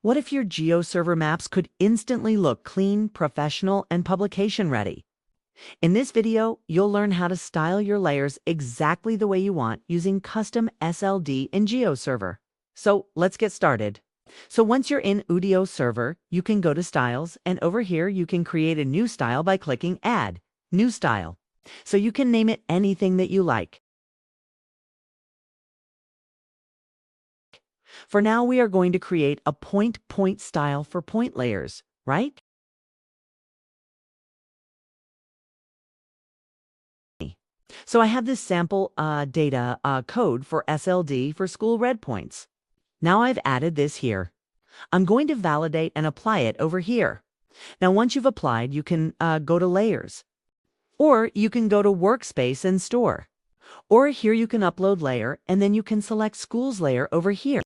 What if your GeoServer maps could instantly look clean, professional, and publication ready? In this video, you'll learn how to style your layers exactly the way you want using custom SLD in GeoServer. So let's get started. So once you're in GeoServer, you can go to Styles, and over here you can create a new style by clicking Add, New Style. So you can name it anything that you like. For now, we are going to create a point-point style for point layers, right? So I have this sample data code for SLD for school red points. Now I've added this here. I'm going to validate and apply it over here. Now once you've applied, you can go to Layers. Or you can go to Workspace and Store. Or here you can upload layer, and then you can select Schools layer over here.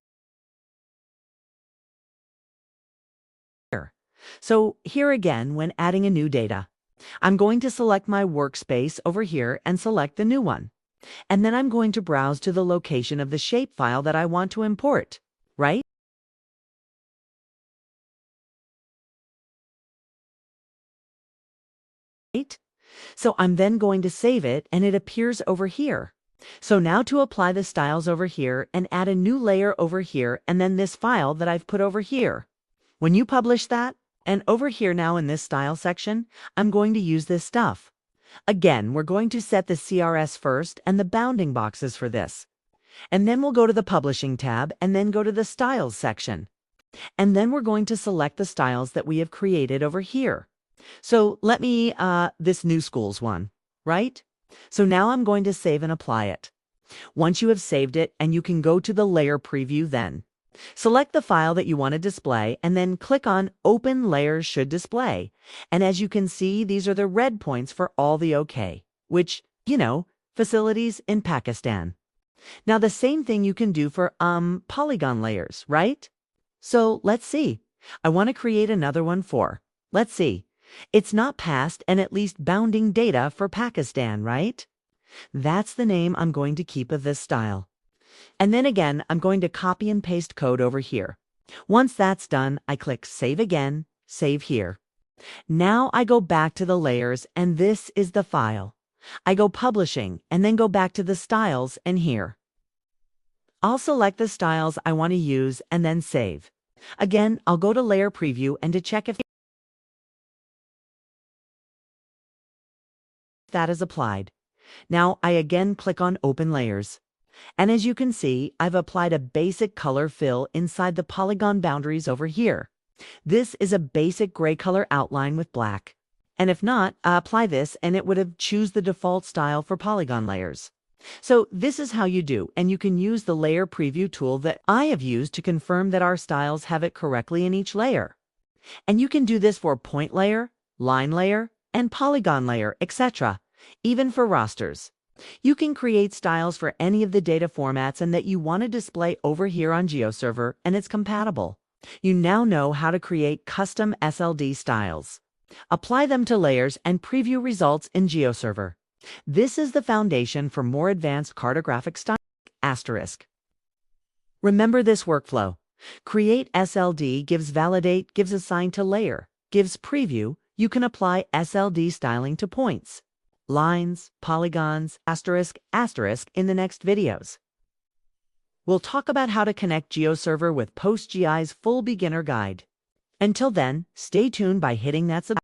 So here again, when adding a new data, I'm going to select my workspace over here and select the new one. And then I'm going to browse to the location of the shapefile that I want to import, right? So I'm then going to save it, and it appears over here. So now to apply the styles over here and add a new layer over here, and then this file that I've put over here. When you publish that, and over here now in this style section, I'm going to use this stuff. Again, we're going to set the CRS first and the bounding boxes for this. And then we'll go to the Publishing tab and then go to the Styles section. And then we're going to select the styles that we have created over here. So let me, this new schools one, right? So now I'm going to save and apply it. Once you have saved it, and you can go to the layer preview then. Select the file that you want to display and then click on Open Layers Should Display. And as you can see, these are the red points for all the OK, which, facilities in Pakistan. Now the same thing you can do for polygon layers, right? So let's see. I want to create another one for, let's see. It's not past and at least bounding data for Pakistan, right? That's the name I'm going to keep of this style. And then again, I'm going to copy and paste code over here. Once that's done, I click Save again, Save here. Now I go back to the layers, and this is the file. I go Publishing, and then go back to the styles, and here. I'll select the styles I want to use and then save. Again, I'll go to Layer Preview and to check if that is applied. Now I again click on Open Layers. And as you can see, I've applied a basic color fill inside the polygon boundaries over here. This is a basic gray color outline with black. And if not, apply this and it would have choose the default style for polygon layers. So this is how you do, and you can use the layer preview tool that I have used to confirm that our styles have it correctly in each layer. And you can do this for point layer, line layer, and polygon layer, etc., even for rosters. You can create styles for any of the data formats and that you want to display over here on GeoServer, and it's compatible. You now know how to create custom SLD styles. Apply them to layers and preview results in GeoServer. This is the foundation for more advanced cartographic styles. Remember this workflow. Create SLD gives validate, gives assign to layer, gives preview. You can apply SLD styling to points, lines, polygons, asterisk in the next videos. We'll talk about how to connect GeoServer with PostGI's full beginner guide. Until then, stay tuned by hitting that subscribe